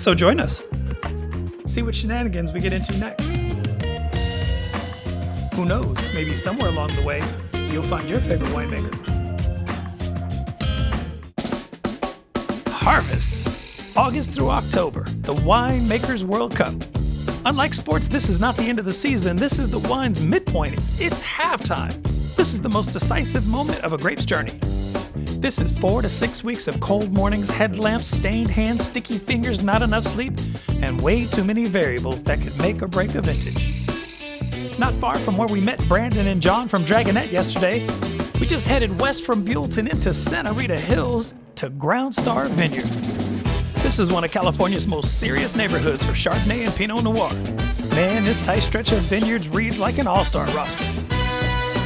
So join us. See what shenanigans we get into next. Who knows, maybe somewhere along the way, you'll find your favorite winemaker. Harvest. August through October, the Winemakers World Cup. Unlike sports, this is not the end of the season. This is the wine's midpoint. It's halftime. This is the most decisive moment of a grape's journey. This is 4 to 6 weeks of cold mornings, headlamps, stained hands, sticky fingers, not enough sleep, and way too many variables that could make or break a vintage. Not far from where we met Brandon and John from Dragonette yesterday, we just headed west from Buellton into Rita Hills to Groundstar Vineyard. This is one of California's most serious neighborhoods for Chardonnay and Pinot Noir. Man, this tight stretch of vineyards reads like an all-star roster.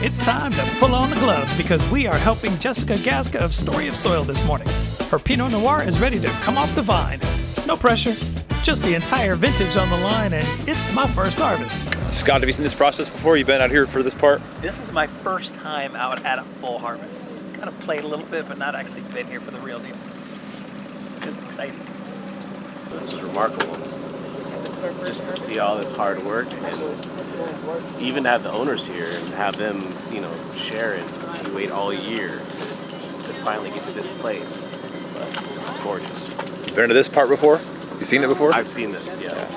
It's time to pull on the gloves because we are helping Jessica Gasca of Story of Soil this morning. Her Pinot Noir is ready to come off the vine. No pressure, just the entire vintage on the line, and it's my first harvest. Scott, have you seen this process before? You've been out here for this part? This is my first time out at a full harvest. Kind of played a little bit, but not actually been here for the real deal. It's exciting. This is remarkable. Just to see all this hard work and even have the owners here and have them, share it. You wait all year to finally get to this place. But this is gorgeous. Been to this part before? You seen it before? I've seen this, yes.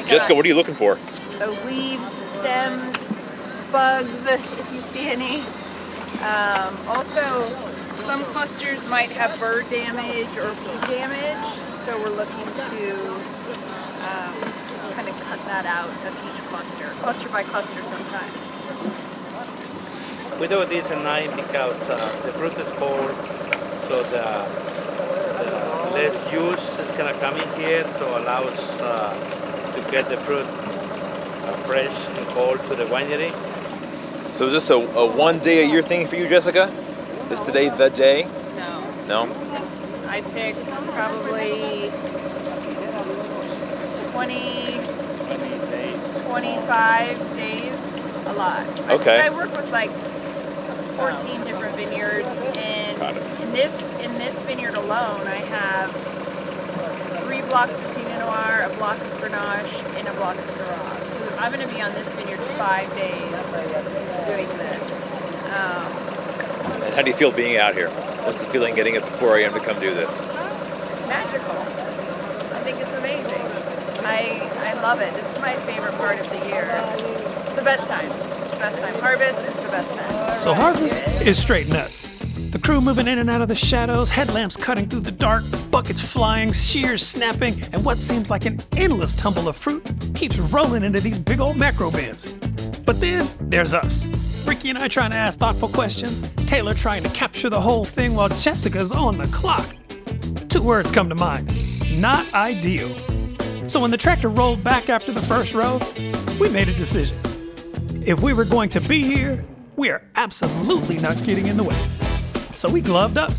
Jessica, what are you looking for? So leaves, stems, bugs, if you see any. Also, some clusters might have bird damage or bee damage, so we're looking to kind of cut that out of each cluster by cluster sometimes. We do this at night because the fruit is cold, so the less juice is gonna come in here, so allows to get the fruit fresh and cold to the winery. So is this a 1 day a year thing for you, Jessica? Is today the day? No. No? I pick probably 20, 25 days, a lot. Okay. I work with like 14 different vineyards, and in this vineyard alone, I have 3 blocks of Pinot Noir, a block of Grenache, and a block of Syrah. So I'm going to be on this vineyard 5 days doing this. And how do you feel being out here? What's the feeling getting up at 4 a.m. to come do this? It's magical. I think it's amazing. I love it. This is my favorite part of the year. It's the best time. Harvest is the best time. So harvest is straight nuts. The crew moving in and out of the shadows, headlamps cutting through the dark, buckets flying, shears snapping, and what seems like an endless tumble of fruit keeps rolling into these big old macro bins. But then there's us. Ricky and I trying to ask thoughtful questions, Taylor trying to capture the whole thing while Jessica's on the clock. 2 words come to mind: not ideal. So when the tractor rolled back after the first row, we made a decision. If we were going to be here, we are absolutely not getting in the way. So we gloved up.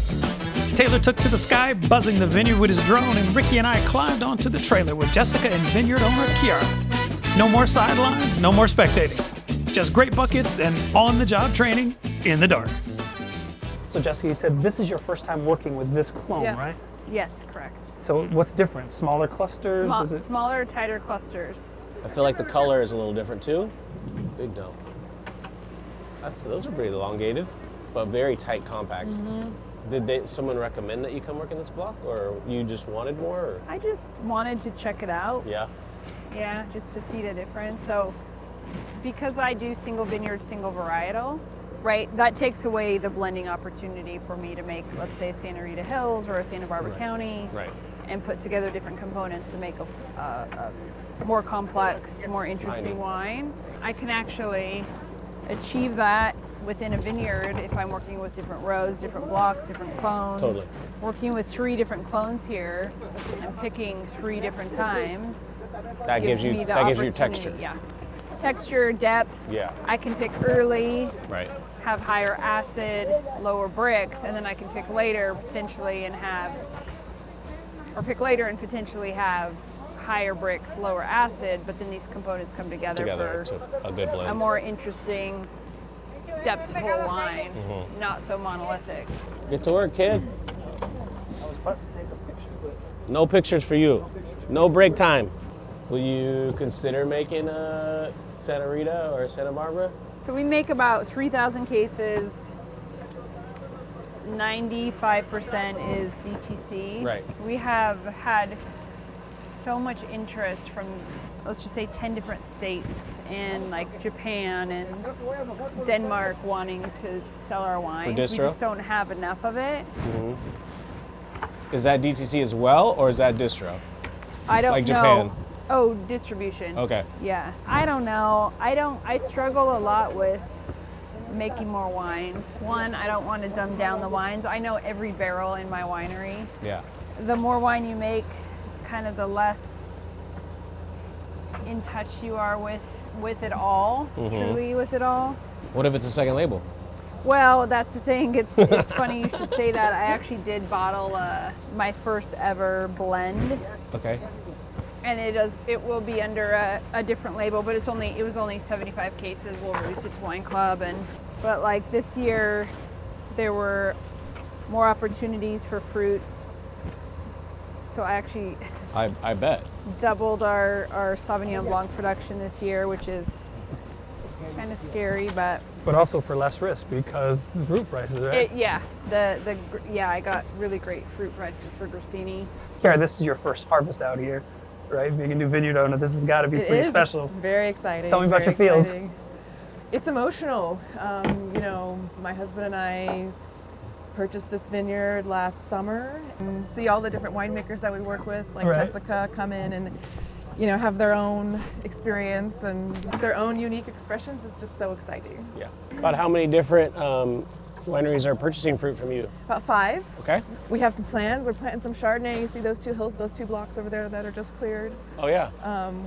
Taylor took to the sky, buzzing the vineyard with his drone, and Ricky and I climbed onto the trailer with Jessica and vineyard owner Chiarra. No more sidelines, no more spectating. Just great buckets and on-the-job training in the dark. So Jessica, you said this is your first time working with this clone, Yeah. right? Yes, correct. So what's different? Smaller clusters? Is it- Smaller, tighter clusters. I feel like the color is a little different too. Big no. Those are pretty elongated, but very tight compacts. Did someone recommend that you come work in this block, or you just wanted more? Or? I just wanted to check it out. Yeah. Yeah, just to see the difference. So because I do single vineyard, single varietal, right, that takes away the blending opportunity for me to make, let's say, Santa Rita Hills or a Santa Barbara County, Right. and put together different components to make a more complex, more interesting wine. I can actually achieve that within a vineyard if I'm working with different rows, different blocks, different clones. Totally. Working with 3 different clones here and picking 3 different times. That gives you me the texture. opportunity, Yeah. Texture, depth. Yeah. I can pick early, Right. have higher acid, lower bricks, and then I can pick later potentially and potentially have higher bricks, lower acid, but then these components come together Together for to a good blend. a more interesting depthful wine, not so monolithic. Get to work, kid. No pictures for you. No break time. Will you consider making a Santa Rita or Santa Barbara? So we make about 3,000 cases. 95% is DTC. Right. We have had so much interest from, let's just say, 10 different states and like Japan and Denmark wanting to sell our wines. For distro? We just don't have enough of it. Is that DTC as well, or is that distro? I don't Like know. Japan? Oh, distribution. Okay. Yeah. I don't know. I struggle a lot with making more wines. One, I don't want to dumb down the wines. I know every barrel in my winery. Yeah. The more wine you make, kind of the less in touch you are with it all, truly with it all. What if it's a second label? Well, that's the thing. It's funny you should say that. I actually did bottle my first ever blend. Okay. And it will be under a different label, but it was only 75 cases. We'll release it to Wine Club, but like this year, there were more opportunities for fruit. So I actually I bet. doubled our Sauvignon Blanc production this year, which is kind of scary, but also for less risk because the fruit prices, right? I got really great fruit prices for Grissini. Chiarra, this is your first harvest out here, right? Being a new vineyard owner, this has got to be It pretty is special. Very exciting. Tell me about very your feels. exciting. It's emotional. My husband and I purchased this vineyard last summer and see all the different winemakers that we work with, like Right. Jessica, come in and have their own experience and their own unique expressions. It's just so exciting. Yeah. About how many different wineries are purchasing fruit from you? About 5. Okay. We have some plans. We're planting some Chardonnay. You see those 2 hills, those 2 blocks over there that are just cleared. Oh yeah.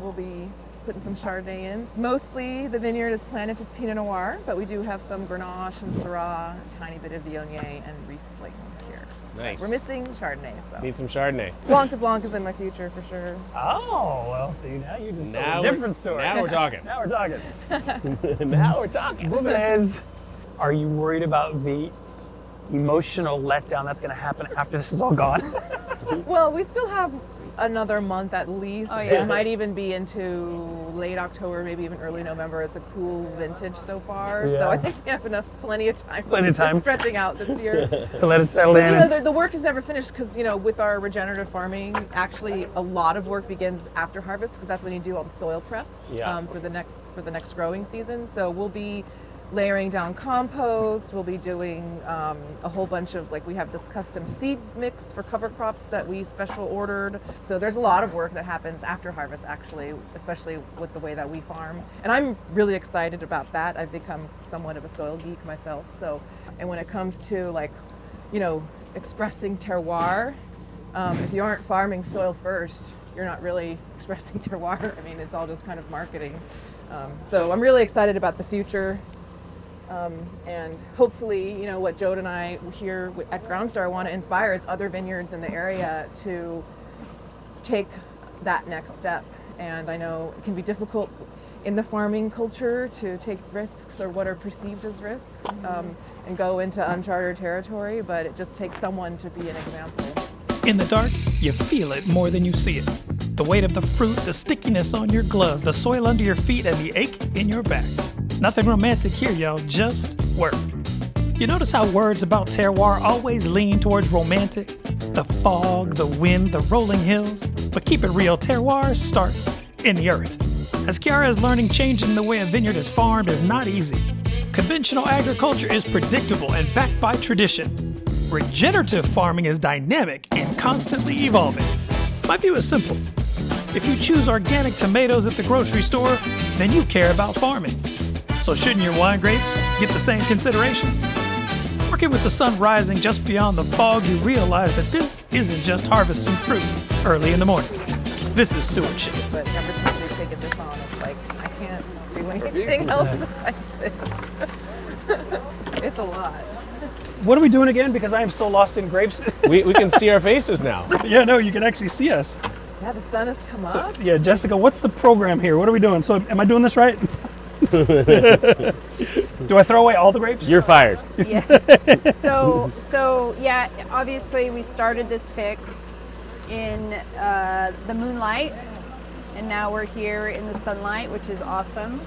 We'll be putting some Chardonnay in. Mostly the vineyard is planted to Pinot Noir, but we do have some Grenache and Syrah, a tiny bit of Viognier and Riesling here. Nice. We're missing Chardonnay, so. Need some Chardonnay. Blanc de Blanc is in my future for sure. Oh, well, see, now you just told Now a different story. Now we're talking. Now we're talking. Now we're talking. Is, are you worried about the emotional letdown that's going to happen after this is all gone? Well, we still have another month at least. Oh, yeah. It might even be into late October, maybe even early November. It's a cool vintage so far, Yeah. so I think we have plenty of time. Plenty of time. It's stretching out this year. To let it settle But in. the work is never finished because with our regenerative farming, actually a lot of work begins after harvest because that's when you do all the soil prep for the next growing season. So we'll be layering down compost. We'll be doing a whole bunch of, we have this custom seed mix for cover crops that we special ordered. So there's a lot of work that happens after harvest, actually, especially with the way that we farm. And I'm really excited about that. I've become somewhat of a soil geek myself. So, and when it comes to expressing terroir, if you aren't farming soil first, you're not really expressing terroir. I mean, it's all just kind of marketing. So I'm really excited about the future. And hopefully, what Jode and I here at Groundstar want to inspire is other vineyards in the area to take that next step. And I know it can be difficult in the farming culture to take risks or what are perceived as risks and go into uncharted territory, but it just takes someone to be an example. In the dark, you feel it more than you see it. The weight of the fruit, the stickiness on your gloves, the soil under your feet, and the ache in your back. Nothing romantic here, y'all, just work. You notice how words about terroir always lean towards romantic? The fog, the wind, the rolling hills. But keep it real, terroir starts in the earth. As Chiarra is learning, changing the way a vineyard is farmed is not easy. Conventional agriculture is predictable and backed by tradition. Regenerative farming is dynamic and constantly evolving. My view is simple. If you choose organic tomatoes at the grocery store, then you care about farming. So shouldn't your wine grapes get the same consideration? Working with the sun rising just beyond the fog, you realize that this isn't just harvesting fruit early in the morning. This is stewardship. But ever since we've taken this on, it's like, I can't do anything else besides this. It's a lot. What are we doing again? Because I am so lost in grapes. We can see our faces now. Yeah, no, you can actually see us. Yeah, the sun has come So, up. yeah, Jessica, what's the program here? What are we doing? So am I doing this right? Do I throw away all the grapes? You're fired. Yeah. So yeah, obviously we started this pick in the moonlight, and now we're here in the sunlight, which is awesome.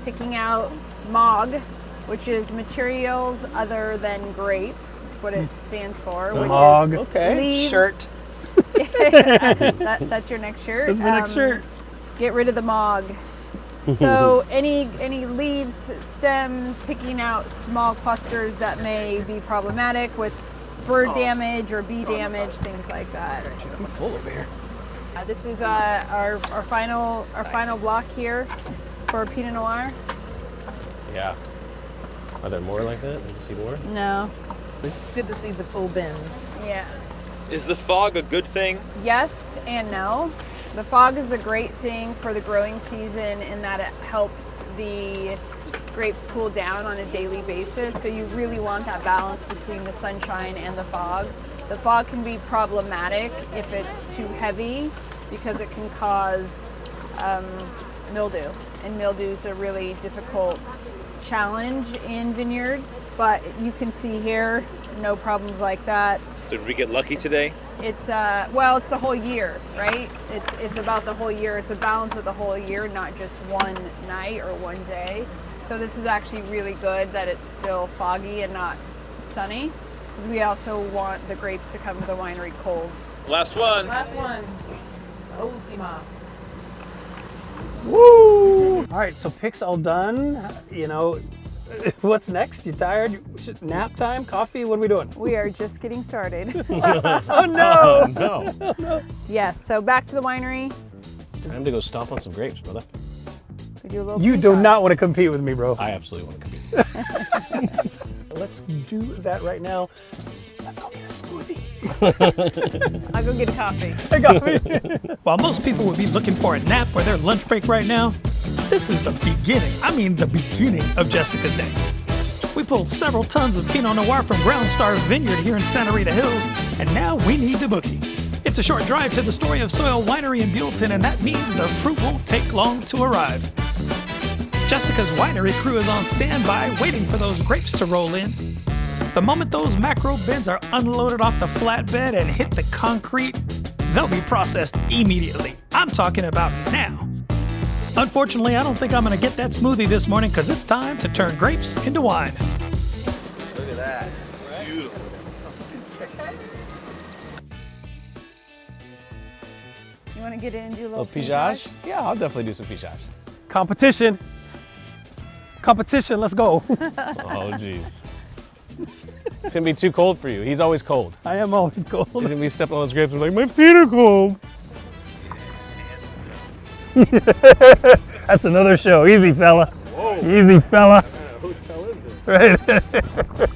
Picking out MOG, which is materials other than grape. That's what it stands for. Which MOG. is Okay. leaves. Shirt. That's your next shirt. That's my next shirt. Get rid of the MOG. So any leaves, stems, picking out small clusters that may be problematic with bird damage or bee damage, things like that. I'm full over here. This is our final block here for Pinot Noir. Yeah. Are there more like that? Did you see more? No. It's good to see the full bins. Yeah. Is the fog a good thing? Yes and no. The fog is a great thing for the growing season in that it helps the grapes cool down on a daily basis. So you really want that balance between the sunshine and the fog. The fog can be problematic if it's too heavy because it can cause mildew. And mildew is a really difficult challenge in vineyards, but you can see here, no problems like that. So did we get lucky today? It's it's the whole year, right? It's about the whole year. It's a balance of the whole year, not just one night or one day. So this is actually really good that it's still foggy and not sunny, because we also want the grapes to come to the winery cold. Last one. Last one. Ultima. Woo! All right, so picks all done. You know, what's next? You tired? Nap time? Coffee? What are we doing? We are just getting started. Oh no! No. Yes, so back to the winery. Time to go stomp on some grapes, brother. We do a little You do pre-shot. not want to compete with me, bro. I absolutely want to compete. Let's do that right now. Let's go get a smoothie. I'll go get a coffee. I got me. While most people would be looking for a nap or their lunch break right now, this is the beginning of Jessica's day. We pulled several tons of Pinot Noir from Groundstar Vineyard here in Santa Rita Hills, and now we need to boogie. It's a short drive to the Story of Soil Winery in Buellton, and that means the fruit won't take long to arrive. Jessica's winery crew is on standby, waiting for those grapes to roll in. The moment those macro bins are unloaded off the flatbed and hit the concrete, they'll be processed immediately. I'm talking about now. Unfortunately, I don't think I'm gonna get that smoothie this morning because it's time to turn grapes into wine. Look at that. Beautiful. You want to get in and do a little Pijage? Yeah, I'll definitely do some pijage. Competition. Competition, let's go. Oh, jeez. It's gonna be too cold for you. He's always cold. I am always cold. He's gonna be stepping on those grapes and be like, my feet are cold. That's another show. Easy, fella. Whoa. Easy, fella. What kind of hotel is this? Right.